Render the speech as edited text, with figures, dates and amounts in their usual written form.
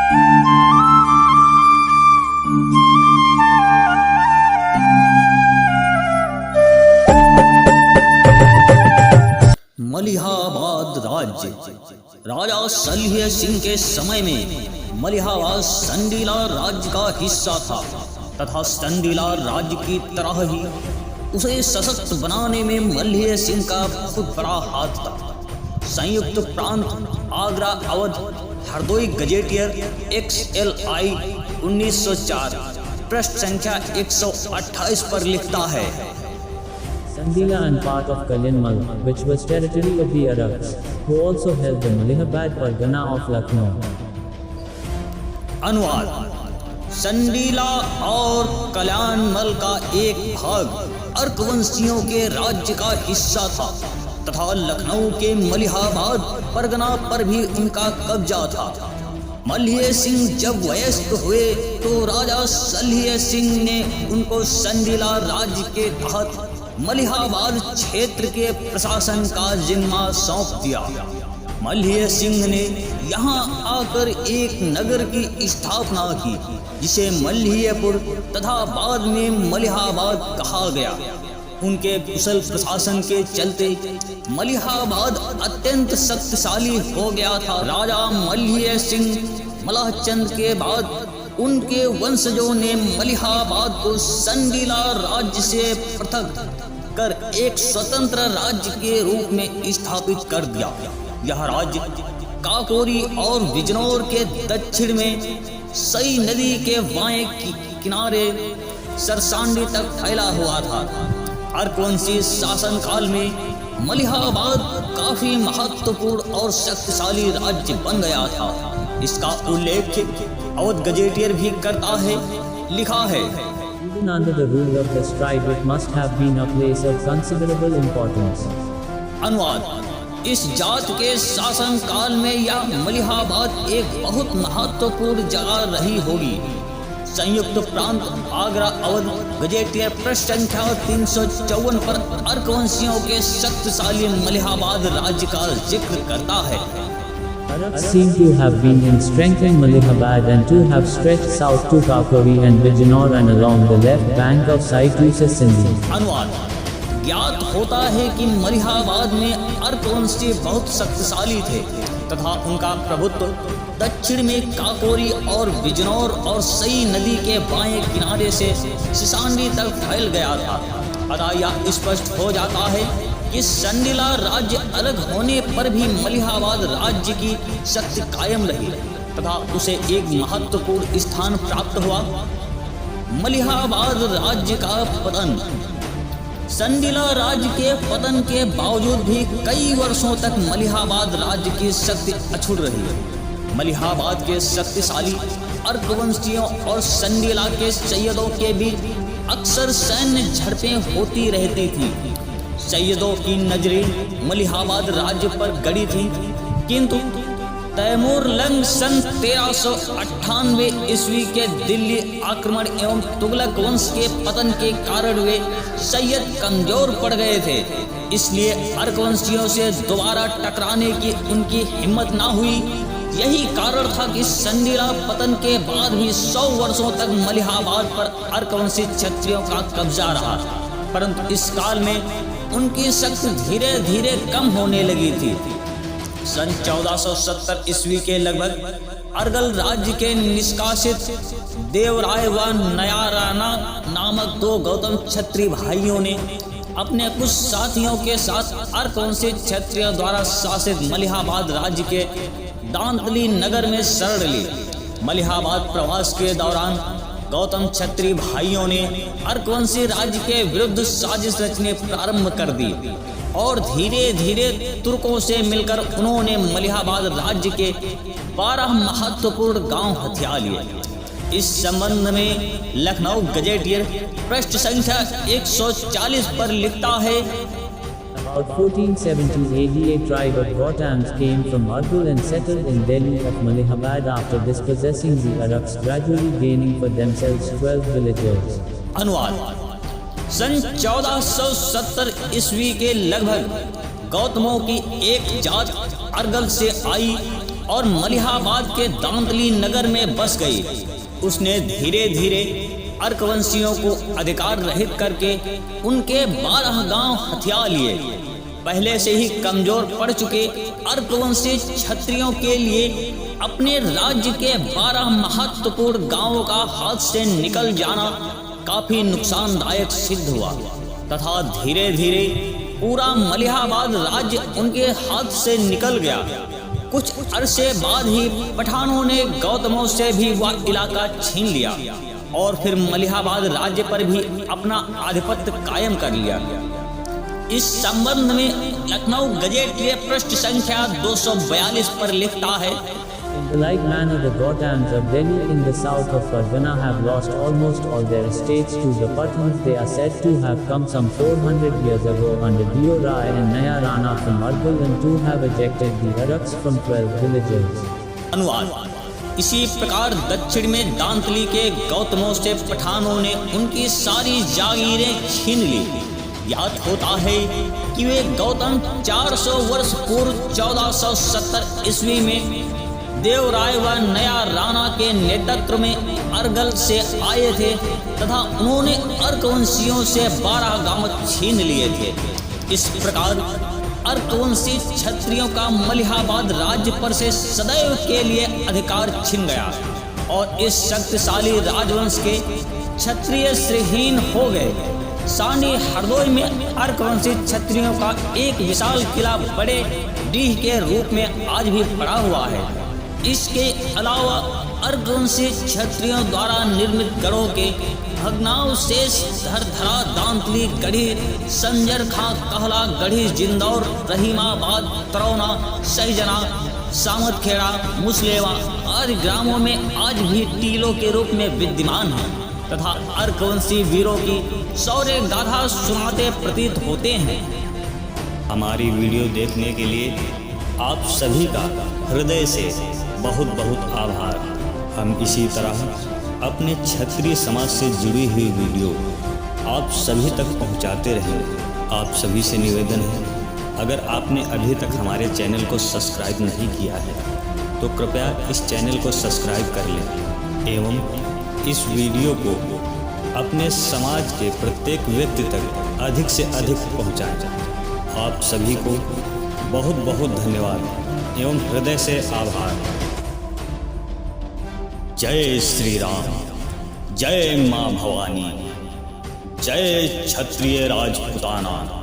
मलिहाबाद राज्य। राजा सलह सिंह के समय में मलिहाबाद संडीला राज्य का हिस्सा था तथा संडीला राज्य की तरह ही उसे सशक्त बनाने में मल्ह सिंह का बहुत बड़ा हाथ था। संयुक्त प्रांत आगरा अवध हरदोई गजेटियर XLI 1904 पृष्ठ संख्या 128 पर लिखता है, Sandila and part of Kalyanmal, which was territory of the Arabs, who also held the Malihabad Pargana of Lucknow. अनुवाद। संडीला और कल्याणमल का एक भाग अर्कवंशियों के राज्य का हिस्सा था तथा लखनऊ के मलिहाबाद परगना पर भी उनका कब्जा था। मल्ह सिंह जब वयस्क हुए तो राजा सलह सिंह ने उनको संडीला राज्य के तहत मलिहाबाद क्षेत्र के प्रशासन का जिम्मा सौंप दिया। मल्ह सिंह ने यहाँ आकर एक नगर की स्थापना की जिसे मल्हियापुर तथा बाद में मलिहाबाद कहा गया। उनके कुशल प्रशासन के चलते मलिहाबाद अत्यंत शक्तिशाली हो गया था। राजा मल्ह सिंह मल्हचंद के बाद उनके वंशजों ने मलिहाबाद को संडीला राज्य से पृथक कर एक स्वतंत्र राज्य के रूप में स्थापित कर दिया। यह राज्य काकोरी और बिजनौर के दक्षिण में सई नदी के बाएं किनारे सरसांडी तक फैला हुआ था। अर्कवंशी शासनकाल में मलिहाबाद काफी महत्वपूर्ण और शक्तिशाली राज्य बन गया था। इसका उल्लेख अवध गजेटियर भी करता है। लिखा है, Even under the rule of this tribe, it must have been a place of considerable importance. अनुवाद। इस जात के शासन काल में यह मलिहाबाद एक बहुत महत्वपूर्ण जगह रही होगी। संयुक्त प्रांत आगरा अवध गजेटियर पृष्ठ संख्या 354 पर अर्कवंशियों के शक्तिशाली मलिहाबाद राज्य का जिक्र करता है। Arabs seem to have been in strength in Malihabad and to have stretched south to Kakori and Bijnor and along the left bank of Sai-to Sindhi. अनुवाद। ज्ञात होता है कि मलिहाबाद में अर्कवंशी बहुत शक्तिशाली थे तथा उनका प्रभुत्व दक्षिण में काकोरी और बिजनौर और सई नदी के बाएं किनारे से सिसांडी तक फैल गया था। अतः यह स्पष्ट हो जाता है कि संडीला राज्य अलग होने पर भी मलिहाबाद राज्य की शक्ति कायम रही तथा उसे एक महत्वपूर्ण स्थान प्राप्त हुआ। मलिहाबाद राज्य का पतन। संडीला राज्य के पतन के बावजूद भी कई वर्षों तक मलिहाबाद राज्य की शक्ति अछूट रही। मलिहाबाद के शक्तिशाली अर्कवंशियों और संडीला के सैयदों के बीच अक्सर सैन्य झड़पें होती रहती थी। सैयदों की नजरें मलिहाबाद राज्य पर गड़ी थी, किंतु तैमूर लंग सन 1398 ईस्वी के दिल्ली आक्रमण एवं तुगलक वंश के पतन के कारण वे सैयद कमजोर पड़ गए थे। इसलिए अर्कवंशियों से दोबारा टकराने की उनकी हिम्मत ना हुई। यही कारण था कि संडीला पतन के बाद भी 100 वर्षों तक मलिहाबाद पर अर्कवंशी क्षत्रियों का कब्जा रहा, परंतु इस काल में उनकी शक्ति धीरे धीरे कम होने लगी थी। सन 1470 ईस्वी के लगभग अरगल राज्य के निष्कासित देवराय व नयाराना नामक 2 गौतम क्षत्रिय भाइयों ने अपने कुछ साथियों के साथ अर्कवंशी क्षत्रियों द्वारा शासित मलिहाबाद राज्य के दांतली नगर में शरण ली। मलिहाबाद प्रवास के दौरान गौतम क्षत्रिय भाइयों ने अर्कवंशी राज्य के विरुद्ध साजिश रचने प्रारंभ कर दी और धीरे धीरे तुर्कों से मिलकर उन्होंने मलिहाबाद राज्य के 12 महत्वपूर्ण गांव हथिया लिए। इस संबंध में लखनऊ गजेटियर पृष्ठ संख्या 140 पर लिखता है, About 1470 AD, a tribe of Gautams came from Arghul and settled in Delhi of Malihabad after dispossessing the Arabs, gradually gaining for themselves 12 villages. अनुवाद। सन 1470 ईस्वी के लगभग गौतमों की एक जात अरगल से आई और मलिहाबाद के दांतली नगर में बस गई। उसने धीरे धीरे अर्कवंशियों को अधिकार रहित करके उनके 12 गांव हथिया लिए। पहले से ही कमजोर पड़ चुके अर्कवंशी क्षत्रियों के लिए अपने राज्य के 12 महत्वपूर्ण गांवों का हाथ से निकल जाना काफी नुकसानदायक सिद्ध हुआ तथा धीरे धीरे पूरा मलिहाबाद राज्य उनके हाथ से निकल गया। कुछ अरसे बाद ही पठानों ने गौतमों से भी वह इलाका छीन लिया और फिर मलिहाबाद राज्य पर भी अपना आधिपत्य कायम कर लिया। इस संबंध में लखनऊ गजेट के पृष्ठ संख्या 242 पर लिखता है, In the like manner, the Gautams of Delhi in the south of Fargana have lost almost all their estates to the Pathans. They are said to have come some 400 years ago under Dio Rai and Naya Rana from Argul and to have ejected the Araks from 12 villages. अनुवाद। इसी प्रकार दक्षिण में दांतली के गौतमों से पठानों ने उनकी सारी जागीरें छीन ली। याद होता है कि वे गौतम 400 वर्ष पूर्व 1470 ईस्वी में देवराय व नया राणा के नेतृत्व में अर्गल से आए थे तथा उन्होंने अर्कवंशियों से 12 गांव छीन लिए थे। इस प्रकार अर्कवंशी क्षत्रियों का मलिहाबाद राज्य पर से सदैव के लिए अधिकार छिन गया और इस शक्तिशाली राजवंश के क्षत्रिय श्रीहीन हो गए। सांडी हरदोई में अर्कवंशी क्षत्रियों का एक विशाल किला बड़े डीह के रूप में आज भी पड़ा हुआ है। इसके अलावा अर्कवंशी क्षत्रियों द्वारा निर्मित गढ़ों के भग्नावशेष धरधरा, दांतली गढ़ी, संजर खां, कहला गढ़ी, जिंदौर, रहीमाबाद, तरौना, सहीजना, सामतखेड़ा, मुसलेवा आदि ग्रामों में आज भी टीलों के रूप में विद्यमान हैं तथा अर्कवंशी वीरों की शौर्य गाथा सुनाते प्रतीत होते हैं। हमारी वीडियो देखने के लिए आप सभी का हृदय से बहुत बहुत आभार। हम इसी तरह अपने क्षत्रिय समाज से जुड़ी हुई वीडियो आप सभी तक पहुंचाते रहेंगे। आप सभी से निवेदन है, अगर आपने अभी तक हमारे चैनल को सब्सक्राइब नहीं किया है तो कृपया इस चैनल को सब्सक्राइब कर लें एवं इस वीडियो को अपने समाज के प्रत्येक व्यक्ति तक अधिक से अधिक पहुंचाएं। आप सभी को बहुत बहुत धन्यवाद एवं हृदय से आभार। जय श्री राम, जय मां भवानी, जय क्षत्रिय राजपूताना।